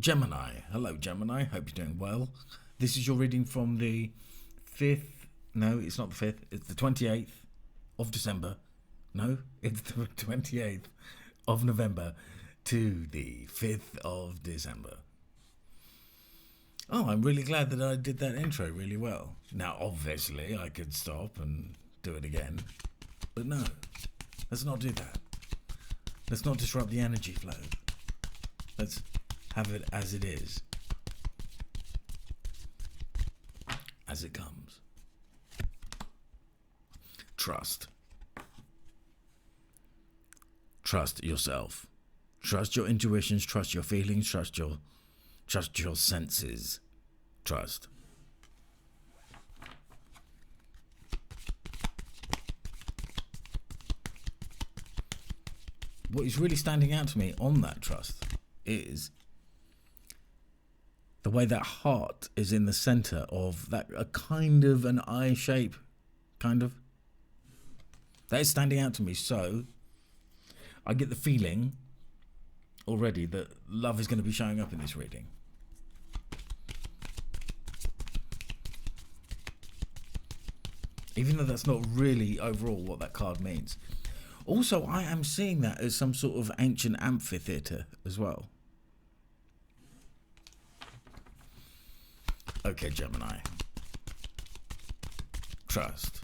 Gemini. Hello, Gemini. Hope you're doing well. This is your reading from the 5th. No, it's not the 5th. It's the 28th of December. No, it's the 28th of November to the 5th of December. Oh, I'm really glad that I did that intro really well. Now, obviously, I could stop and do it again. But no, let's not do that. Let's not disrupt the energy flow. Let's have it as it is. As it comes. Trust. Trust yourself. Trust your intuitions, trust your feelings, trust your senses. Trust. What is really standing out to me on that trust is the way that heart is in the center of that, a kind of an eye shape, kind of. That is standing out to me. So I get the feeling already that love is going to be showing up in this reading. Even though that's not really overall what that card means. Also, I am seeing that as some sort of ancient amphitheatre as well. Okay, Gemini. Trust.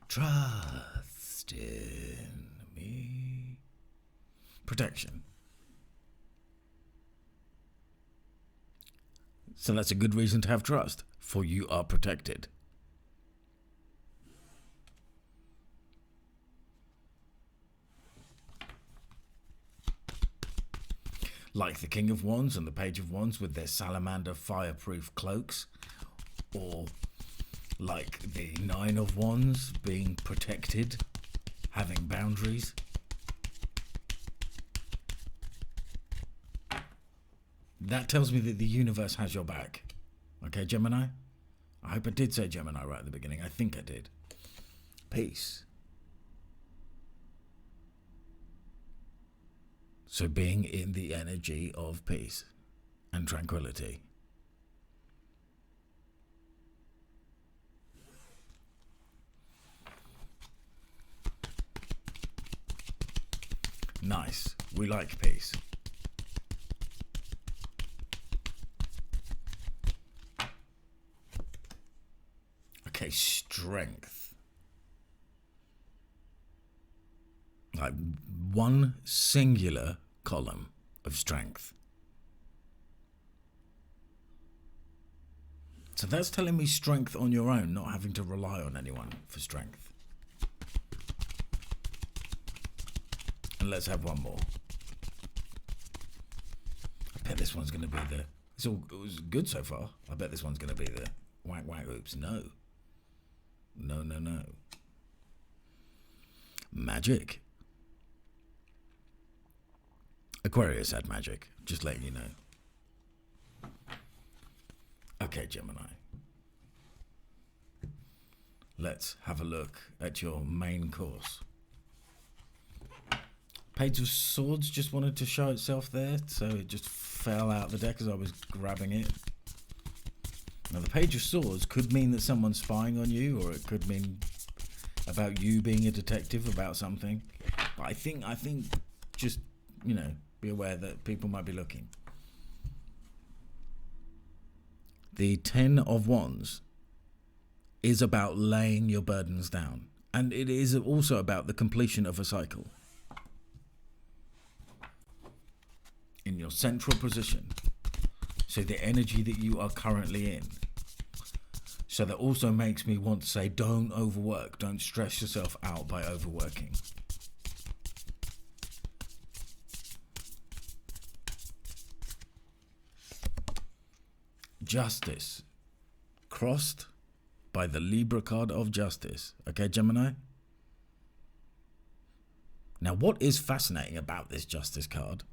Trust in me. Protection. So that's a good reason to have trust, for you are protected. Like the King of Wands and the Page of Wands with their salamander fireproof cloaks, or like the Nine of Wands being protected, having boundaries. That tells me that the universe has your back. Okay, Gemini? I hope I did say Gemini right at the beginning. I think I did. Peace. So being in the energy of peace and tranquility. Nice. We like peace. Okay, strength. Like one singular column of strength. So that's telling me strength on your own, not having to rely on anyone for strength. And let's have one more. I bet this one's going to be the... It was good so far. I bet this one's going to be the whack whack oops. No. No, no, no. Magic. Aquarius had magic, just letting you know. Okay, Gemini. Let's have a look at your main course. Page of Swords just wanted to show itself there, so it just fell out of the deck as I was grabbing it. Now, the Page of Swords could mean that someone's spying on you, or it could mean about you being a detective about something. But I think just, be aware that people might be looking. The Ten of Wands is about laying your burdens down. And it is also about the completion of a cycle. In your central position. So the energy that you are currently in. So that also makes me want to say, don't overwork. Don't stress yourself out by overworking. Justice. Crossed by the Libra card of Justice. Okay, Gemini? Now, what is fascinating about this Justice card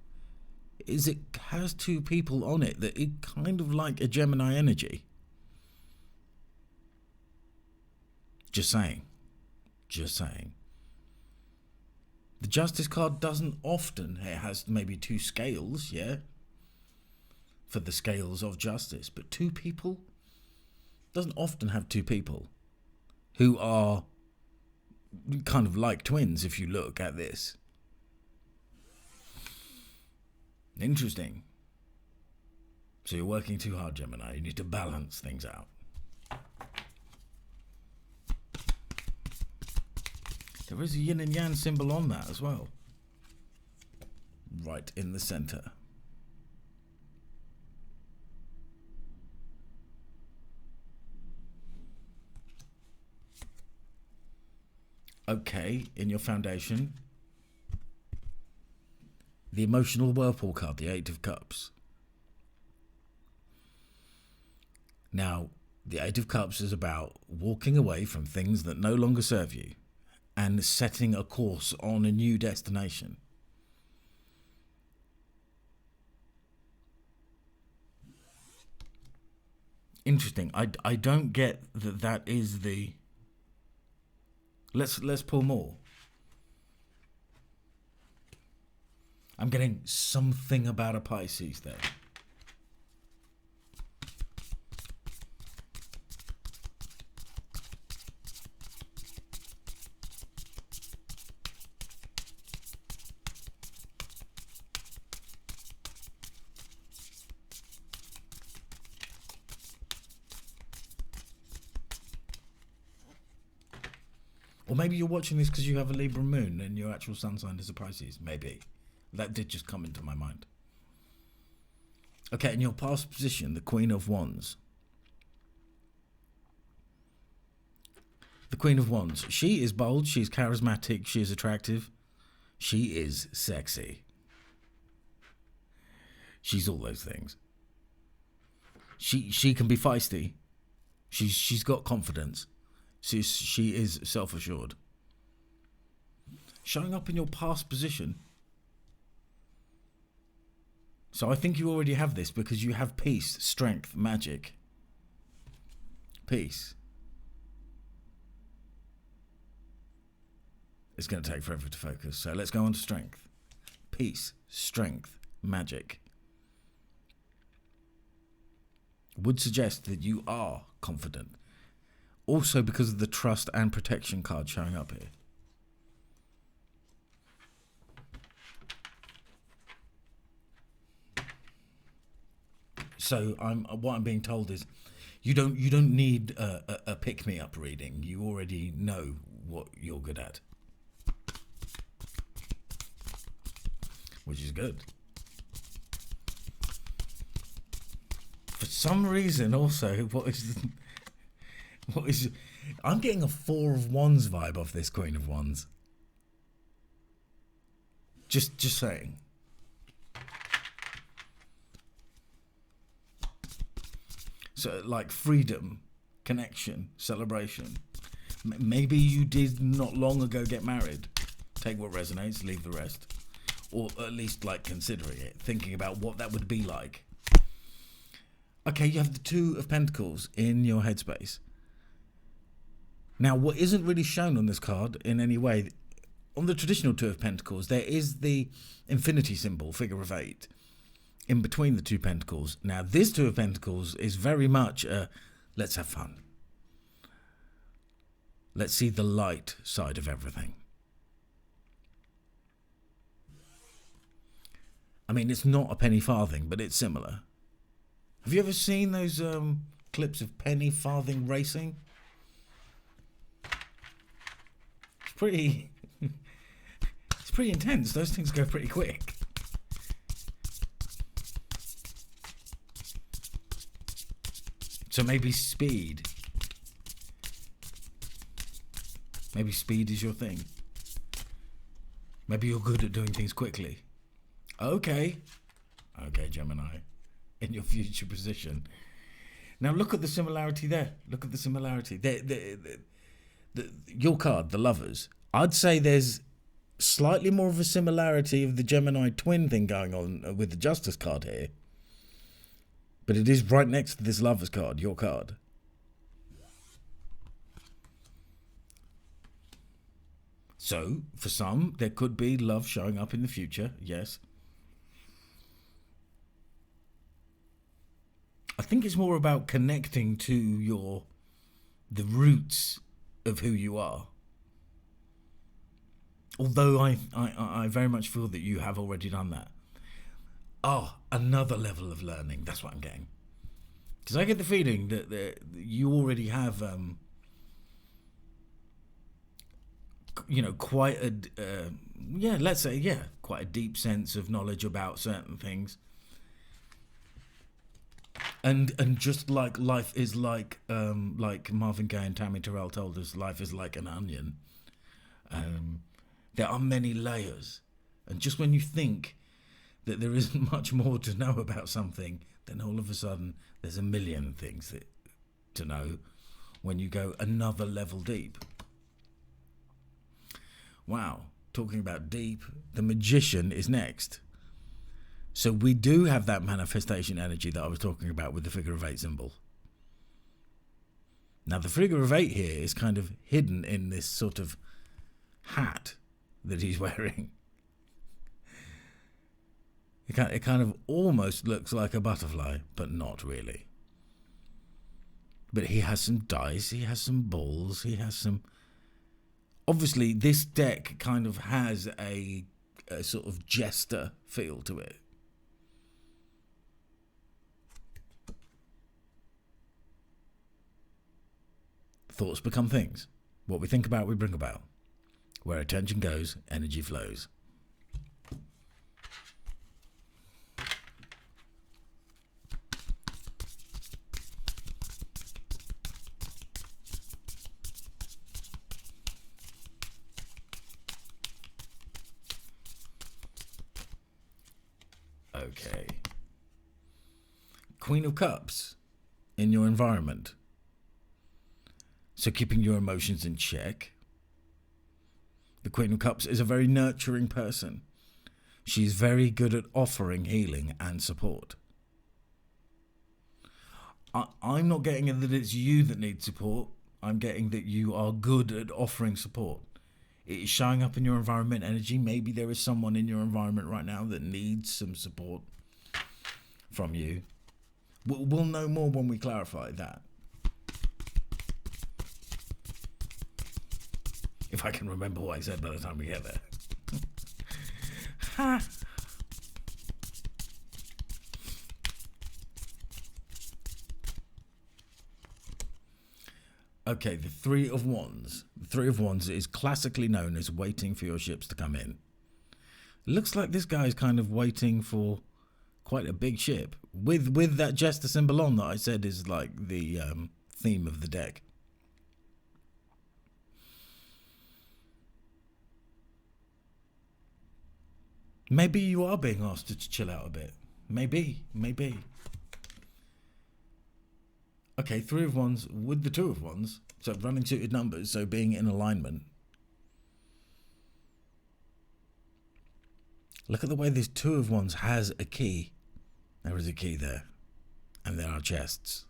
is it has two people on it that it kind of like a Gemini energy. Just saying. Just saying. The Justice card doesn't often. It has maybe 2 scales, yeah, for the scales of justice. But 2 people doesn't often have 2 people who are kind of like twins if you look at this. Interesting. So you're working too hard, Gemini. You need to balance things out. There is a yin and yang symbol on that as well. Right in the center. Okay, in your foundation, the emotional whirlpool card, the 8 of Cups. Now, the 8 of Cups is about walking away from things that no longer serve you and setting a course on a new destination. Interesting. I don't get that is the... Let's pull more. I'm getting something about a Pisces there. Or maybe you're watching this because you have a Libra moon and your actual sun sign is a Pisces. Maybe. That did just come into my mind. Okay, in your past position, the Queen of Wands. The Queen of Wands. She is bold, she's charismatic, she is attractive. She is sexy. She's all those things. She can be feisty. She's got confidence. She is self-assured. Showing up in your past position. So I think you already have this because you have peace, strength, magic. Peace. It's going to take forever to focus. So let's go on to strength. Peace, strength, magic. Would suggest that you are confident. Also because of the trust and protection card showing up here. So what I'm being told is you don't need a pick-me-up reading. You already know what you're good at. Which is good. For some reason also, what is I'm getting a 4 of Wands vibe off this Queen of Wands. Just saying. So like freedom, connection, celebration. Maybe you did not long ago get married. Take what resonates, leave the rest. Or at least like considering it, thinking about what that would be like. Okay, you have the 2 of Pentacles in your headspace. Now, what isn't really shown on this card in any way, on the traditional 2 of Pentacles, there is the infinity symbol, figure of 8, in between the 2 Pentacles. Now, this 2 of Pentacles is very much a, let's have fun. Let's see the light side of everything. I mean, it's not a penny farthing, but it's similar. Have you ever seen those clips of penny farthing racing? It's pretty intense. Those things go pretty quick. So maybe speed. Maybe speed is your thing. Maybe you're good at doing things quickly. Okay, Gemini, in your future position. Now look at the similarity there. Look at the similarity. Your card, the Lovers. I'd say there's slightly more of a similarity of the Gemini twin thing going on with the Justice card here. But it is right next to this Lovers card, your card. So, for some, there could be love showing up in the future, yes. I think it's more about connecting to the roots of who you are. Although I very much feel that you have already done that. Another level of learning. That's what I'm getting. Because I get the feeling that you already have, quite quite a deep sense of knowledge about certain things. And just like life is like Marvin Gaye and Tammy Terrell told us, life is like an onion. There are many layers. And just when you think that there isn't much more to know about something, then all of a sudden there's a million things to know when you go another level deep. Wow, talking about deep, the Magician is next. So we do have that manifestation energy that I was talking about with the figure of 8 symbol. Now the figure of 8 here is kind of hidden in this sort of hat that he's wearing. It kind of almost looks like a butterfly, but not really. But he has some dice, he has some balls, he has some... Obviously, this deck kind of has a sort of jester feel to it. Thoughts become things. What we think about, we bring about. Where attention goes, energy flows. Okay. Queen of Cups in your environment. So keeping your emotions in check. The Queen of Cups is a very nurturing person. She's very good at offering healing and support. I'm not getting that it's you that needs support. I'm getting that you are good at offering support. It is showing up in your environment energy. Maybe there is someone in your environment right now that needs some support from you. We'll know more when we clarify that. If I can remember what I said by the time we get there. Okay, the Three of Wands. The Three of Wands is classically known as waiting for your ships to come in. It looks like this guy is kind of waiting for quite a big ship. With that jester symbol on that I said is like the theme of the deck. Maybe you are being asked to chill out a bit. Maybe. Okay, Three of Wands with the Two of Wands. So running suited numbers, so being in alignment. Look at the way this Two of Wands has a key. There is a key there. And there are chests.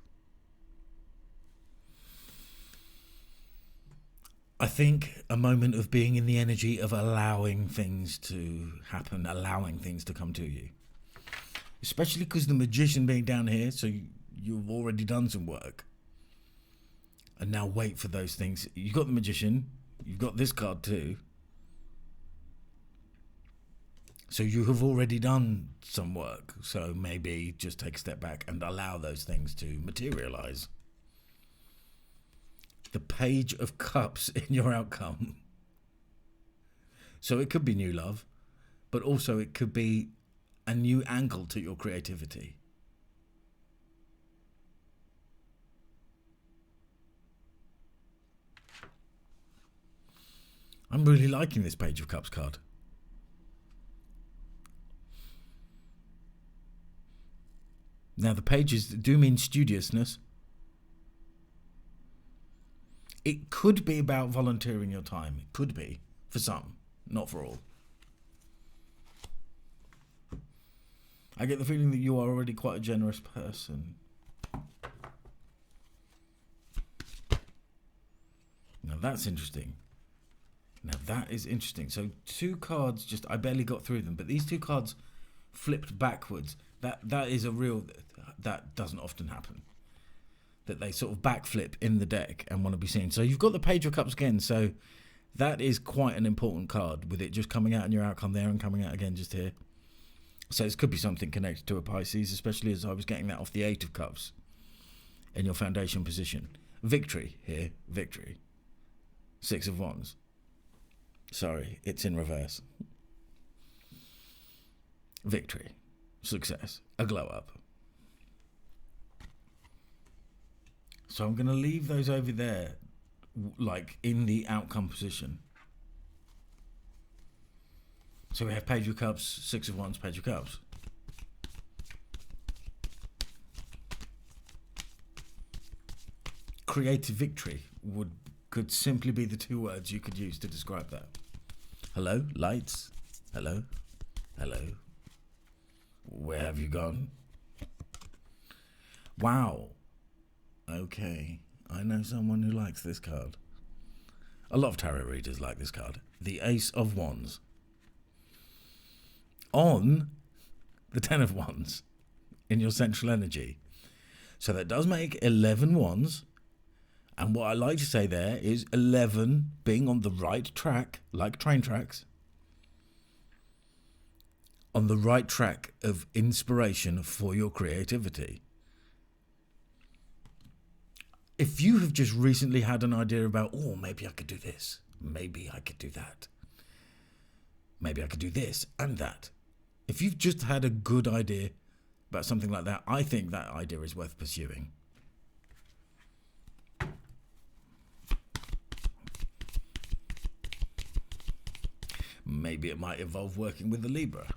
I think a moment of being in the energy of allowing things to happen, allowing things to come to you. Especially because the Magician being down here, so you've already done some work. And now wait for those things. You've got the Magician, you've got this card too. So you have already done some work. So maybe just take a step back and allow those things to materialize. The Page of Cups in your outcome. So it could be new love, but also it could be a new angle to your creativity. I'm really liking this Page of Cups card. Now the pages do mean studiousness. It could be about volunteering your time. It could be, for some, not for all. I get the feeling that you are already quite a generous person. Now that's interesting. Now that is interesting. So 2 cards, just I barely got through them, but these 2 cards flipped backwards. That is a real, that doesn't often happen. That they sort of backflip in the deck and want to be seen. So you've got the Page of Cups again. So that is quite an important card, with it just coming out in your outcome there and coming out again just here. So this could be something connected to a Pisces, especially as I was getting that off the 8 of Cups in your foundation position. Victory here, victory. 6 of Wands. Sorry, it's in reverse. Victory, success, a glow up. So I'm going to leave those over there, like in the outcome position. So we have Page of Cups, 6 of Wands, Page of Cups. Creative victory could simply be the 2 words you could use to describe that. Hello, lights. Hello, hello. Where have you gone? Wow. Okay, I know someone who likes this card. A lot of tarot readers like this card. The Ace of Wands. On the 10 of Wands in your central energy. So that does make 11 Wands. And what I like to say there is 11 being on the right track, like train tracks. On the right track of inspiration for your creativity. If you have just recently had an idea about, oh, maybe I could do this. Maybe I could do that. Maybe I could do this and that. If you've just had a good idea about something like that, I think that idea is worth pursuing. Maybe it might involve working with the Libra.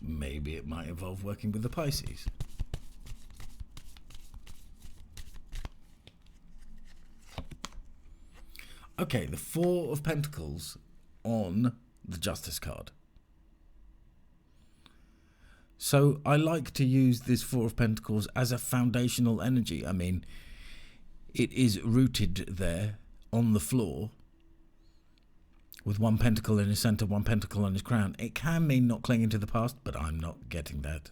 Maybe it might involve working with the Pisces. Okay, the 4 of Pentacles on the Justice card. So I like to use this 4 of Pentacles as a foundational energy. I mean, it is rooted there on the floor with 1 pentacle in his center, 1 pentacle on his crown. It can mean not clinging to the past, but I'm not getting that.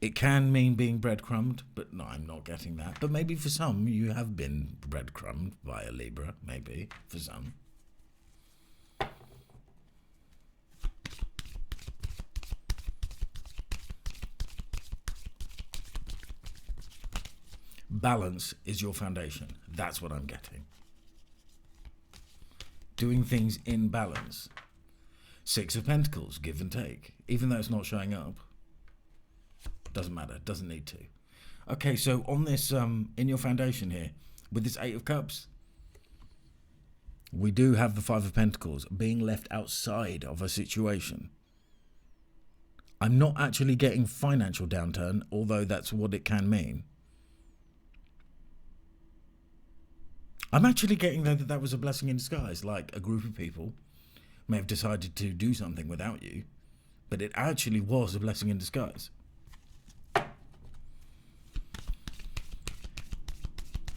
It can mean being breadcrumbed, but no, I'm not getting that. But maybe for some, you have been breadcrumbed by a Libra, maybe, for some. Balance is your foundation. That's what I'm getting. Doing things in balance. 6 of Pentacles, give and take. Even though it's not showing up. Doesn't matter, doesn't need to. Okay, so on this, in your foundation here, with this 8 of Cups, we do have the 5 of Pentacles being left outside of a situation. I'm not actually getting financial downturn, although that's what it can mean. I'm actually getting that that was a blessing in disguise, like a group of people may have decided to do something without you, but it actually was a blessing in disguise.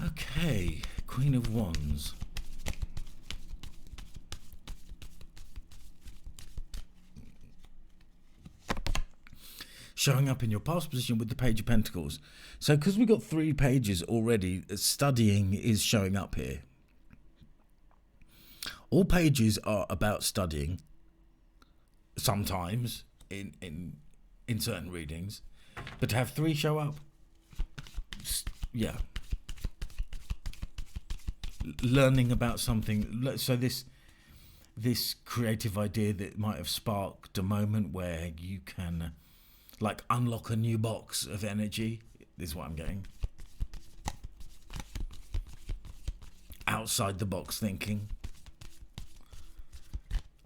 Okay, Queen of Wands. Showing up in your past position with the Page of Pentacles. So because we've got 3 pages already, studying is showing up here. All pages are about studying, sometimes in certain readings, but to have 3 show up, yeah. Learning about something. So this creative idea that might have sparked a moment where you can like unlock a new box of energy is what I'm getting. Outside the box thinking.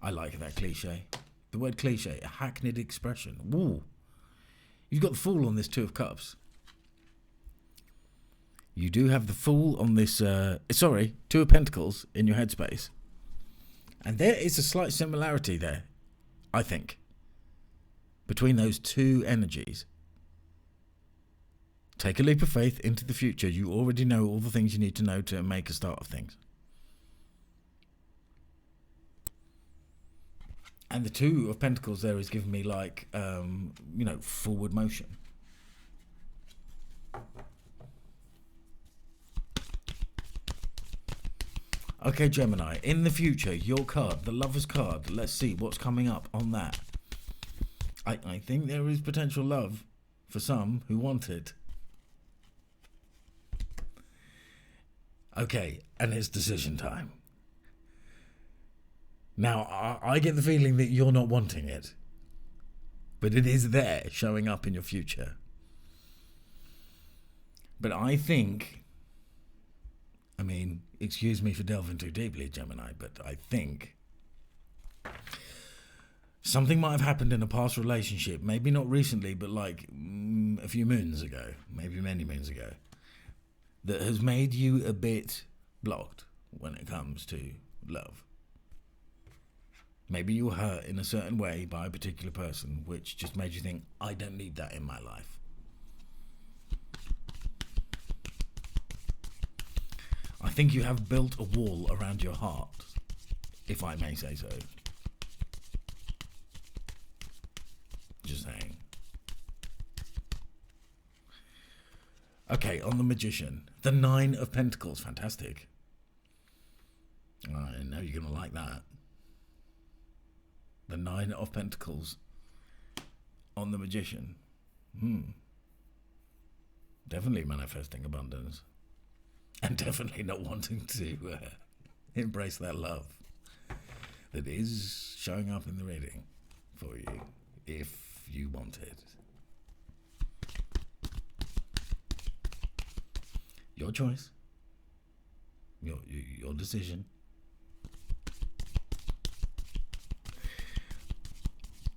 I like that cliche. The word cliche, a hackneyed expression. Woo. You've got the Fool on this 2 of Cups. You do have the Fool on this, 2 of Pentacles in your headspace. And there is a slight similarity there, I think, between those 2 energies. Take a leap of faith into the future. You already know all the things you need to know to make a start of things. And the Two of Pentacles there is giving me like, forward motion. Okay, Gemini, in the future, your card, the Lover's card, let's see what's coming up on that. I think there is potential love for some who want it. Okay, and it's decision time. Now, I get the feeling that you're not wanting it, but it is there, showing up in your future. But I think, excuse me for delving too deeply, Gemini, but I think something might have happened in a past relationship, maybe not recently, but like a few moons ago, maybe many moons ago, that has made you a bit blocked when it comes to love. Maybe you were hurt in a certain way by a particular person, which just made you think, I don't need that in my life. I think you have built a wall around your heart, if I may say so. Just saying. Okay, on the Magician. The Nine of Pentacles. Fantastic. I know you're going to like that. The Nine of Pentacles on the Magician. Definitely manifesting abundance. And definitely not wanting to embrace that love that is showing up in the reading for you, if you want it. Your choice. Your decision.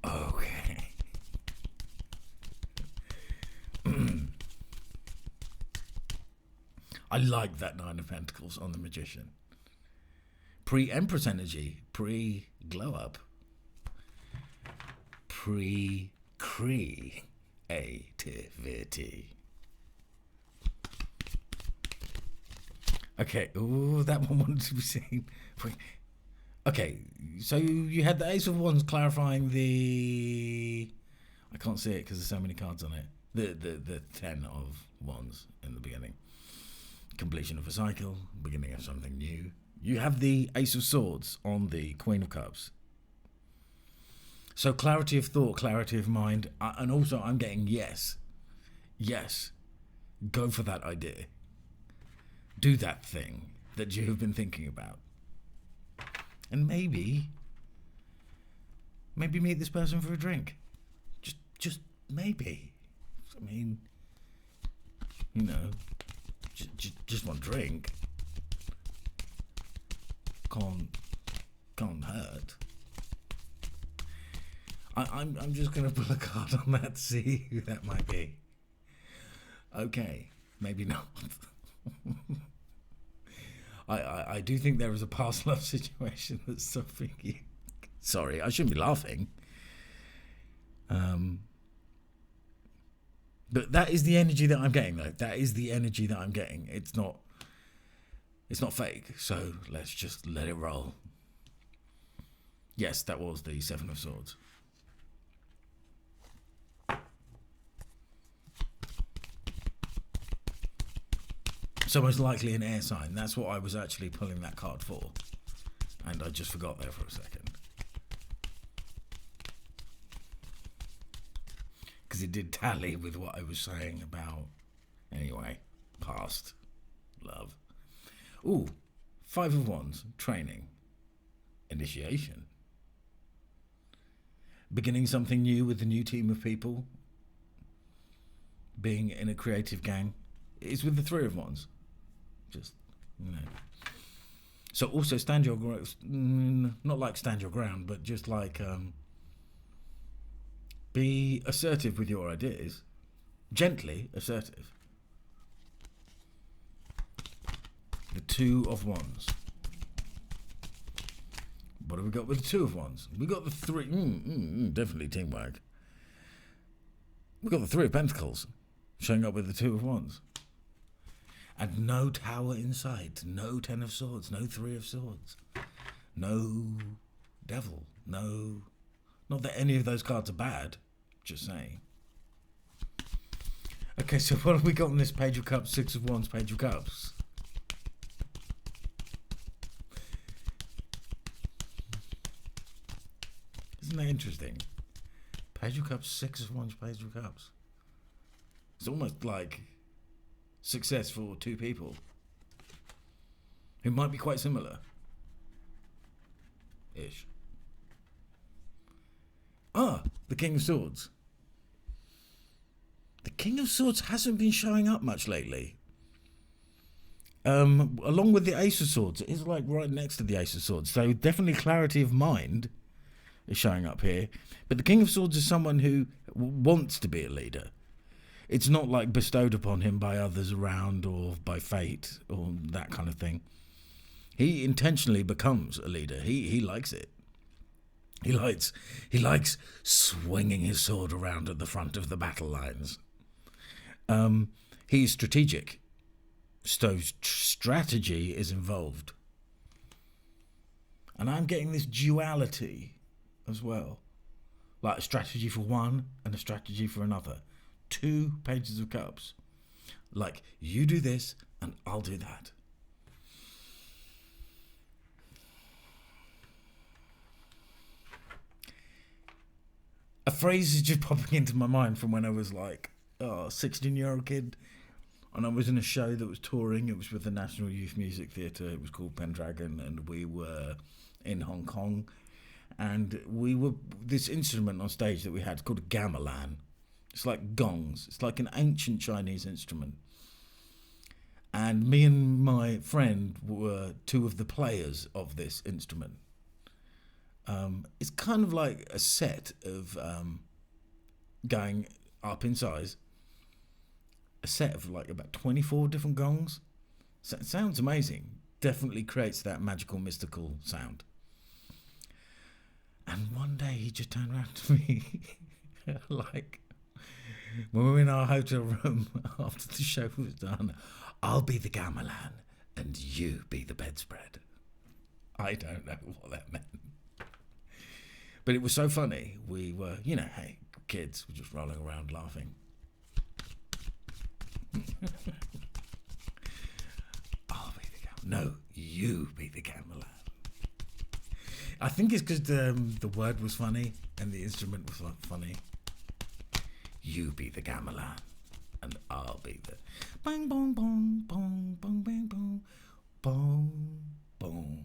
Okay. I like that Nine of Pentacles on the Magician. Pre-Empress energy, pre-glow up, pre-creativity. Okay, ooh, that one wanted to be seen. Okay, so you had the Ace of Wands clarifying the... I can't see it because there's so many cards on it. The Ten of Wands in the beginning. Completion of a cycle, beginning of something new. You have the Ace of Swords on the Queen of Cups. So clarity of thought, clarity of mind, and also I'm getting yes. Yes. Go for that idea. Do that thing that you have been thinking about. And maybe meet this person for a drink. Just maybe. Just one drink can't hurt. I'm just gonna pull a card on that to see who that might be. Okay, maybe not. I do think there is a past love situation that's stopping you. Sorry, I shouldn't be laughing. But that is the energy that I'm getting, though. That is the energy that I'm getting. It's not fake, so let's just let it roll. Yes, that was the Seven of Swords. So most likely an air sign. That's what I was actually pulling that card for. And I just forgot there for a second. Because it did tally with what I was saying about, anyway, past love. Ooh, Five of Wands, training, initiation. Beginning something new with a new team of people. Being in a creative gang. It's with the Three of Wands. Just, So also stand your ground, not like stand your ground, but just like be assertive with your ideas. Gently assertive. The Two of Wands. What have we got with the Two of Wands? We got the Three, definitely teamwork. We got the Three of Pentacles. showing up with the Two of Wands. And no tower inside, no Ten of Swords, no Three of Swords, no Devil, no... Not that any of those cards are bad, just saying. Okay, so what have we got on this Page of Cups, Six of Wands, Page of Cups? Isn't that interesting? Page of Cups, Six of Wands, Page of Cups. It's almost like success for two people who might be quite similar. Ish. Ah, the King of Swords. The King of Swords hasn't been showing up much lately. Along with the Ace of Swords, it is like right next to the Ace of Swords. So definitely clarity of mind is showing up here. But the King of Swords is someone who wants to be a leader. It's not like bestowed upon him by others around or by fate or that kind of thing. He intentionally becomes a leader. He likes it. He likes swinging his sword around at the front of the battle lines. He's strategic. So strategy is involved. And I'm getting this duality as well. Like a strategy for one and a strategy for another. Two Pages of Cups. Like, you do this and I'll do that. A phrase is just popping into my mind from when I was like a 16-year-old kid. And I was in a show that was touring. It was with the National Youth Music Theatre. It was called Pendragon. And we were in Hong Kong. And we were this instrument on stage that we had called a gamelan. It's like gongs. It's like an ancient Chinese instrument. And me and my friend were two of the players of this instrument. It's kind of like a set of going up in size. A set of like about 24 different gongs. So it sounds amazing. Definitely creates that magical, mystical sound. And one day he just turned around to me like... When we were in our hotel room after the show was done, I'll be the gamelan and you be the bedspread. I don't know what that meant. But it was so funny. We were, hey, kids were just rolling around laughing. I'll be the gamelan. No, you be the gamelan. I think it's because the word was funny and the instrument was funny. You be the gamelan, and I'll be the bang, bong, bong, bong, bong, bang, bong, bong, bong.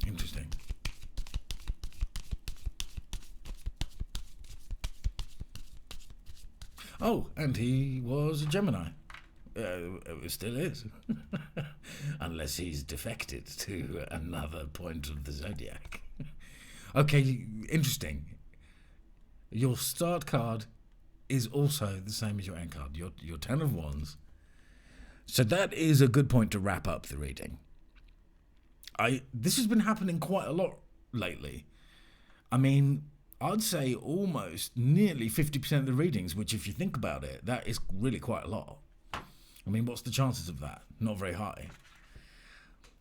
Interesting. Oh, and he was a Gemini. It still is. Unless he's defected to another point of the zodiac. Okay, interesting. Your start card is also the same as your end card. Your Ten of Wands. So that is a good point to wrap up the reading. This has been happening quite a lot lately. I mean, I'd say almost nearly 50% of the readings, which if you think about it, that is really quite a lot. I mean, what's the chances of that? Not very high.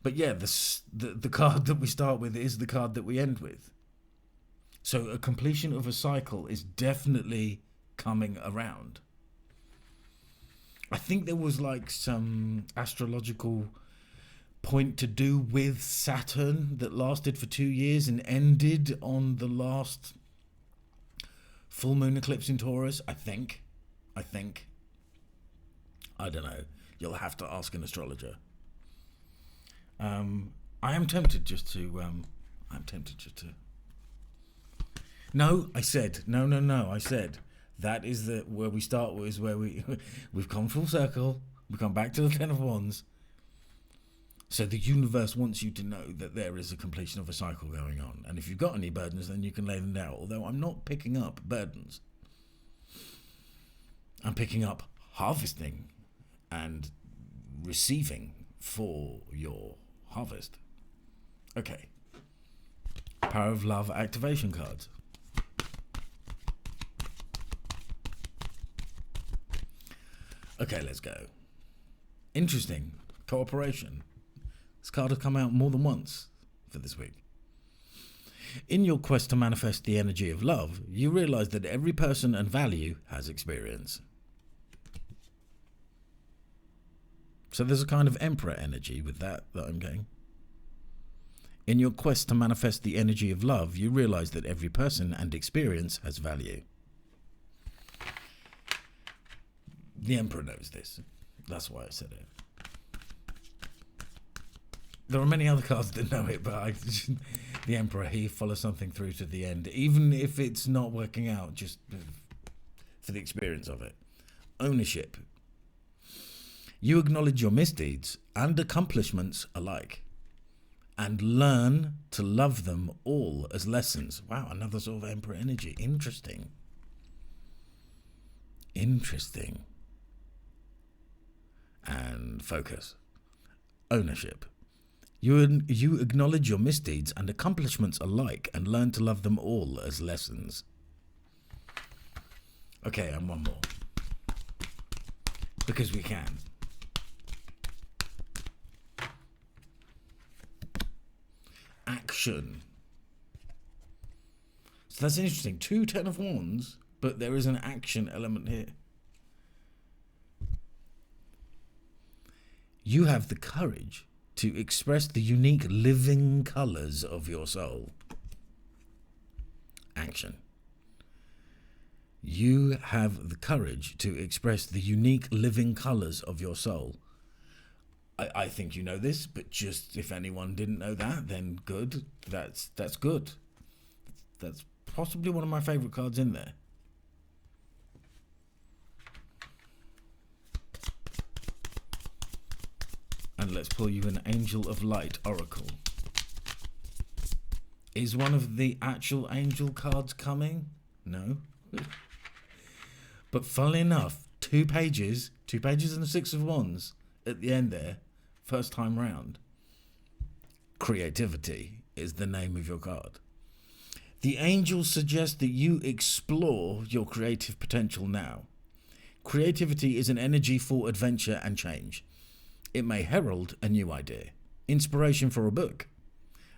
But yeah, the card that we start with is the card that we end with. So a completion of a cycle is definitely coming around. I think there was like some astrological point to do with Saturn that lasted for 2 years and ended on the last full moon eclipse in Taurus, I think. I don't know. You'll have to ask an astrologer. I am tempted just to... No, I said. No. I said that is where we start with, is where we've come full circle. We've come back to the Ten of Wands. So the universe wants you to know that there is a completion of a cycle going on. And if you've got any burdens, then you can lay them down. Although I'm not picking up burdens. I'm picking up harvesting and receiving for your harvest. Okay. Power of Love activation cards. Okay, let's go. Interesting. Cooperation. This card has come out more than once for this week. In your quest to manifest the energy of love, you realize that every person and value has experience. So there's a kind of Emperor energy with that I'm getting. In your quest to manifest the energy of love, you realize that every person and experience has value. The Emperor knows this. That's why I said it. There are many other cards that know it, but the Emperor, he follows something through to the end, even if it's not working out, just for the experience of it. Ownership. You acknowledge your misdeeds and accomplishments alike, and learn to love them all as lessons. Wow, another sort of Emperor energy. Interesting. Interesting. And focus. Ownership. You acknowledge your misdeeds and accomplishments alike and learn to love them all as lessons. Okay, and one more. Because we can. Action. So that's interesting. 2 Ten of Wands, but there is an action element here. You have the courage to express the unique living colours of your soul. Action. You have the courage to express the unique living colours of your soul. I think you know this, but just if anyone didn't know that, then good. That's good. That's possibly one of my favourite cards in there. And let's pull you an Angel of Light Oracle. Is one of the actual angel cards coming? No. But funnily enough, 2 pages and a 6 of Wands at the end there, first time round. Creativity is the name of your card. The angels suggest that you explore your creative potential now. Creativity is an energy for adventure and change. It may herald a new idea, inspiration for a book,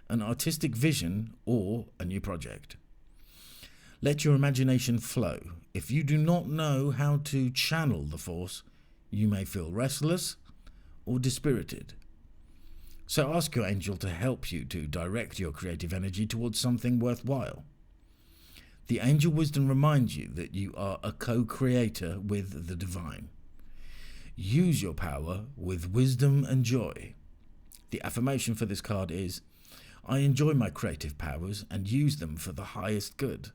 an artistic vision, or a new project. Let your imagination flow. If you do not know how to channel the force, you may feel restless or dispirited. So ask your angel to help you to direct your creative energy towards something worthwhile. The angel wisdom reminds you that you are a co-creator with the divine. Use your power with wisdom and joy. The affirmation for this card is, I enjoy my creative powers and use them for the highest good.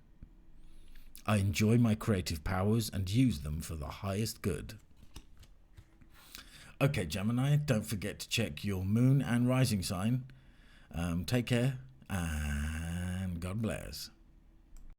I enjoy my creative powers and use them for the highest good. Okay, Gemini, don't forget to check your moon and rising sign. Take care and God bless.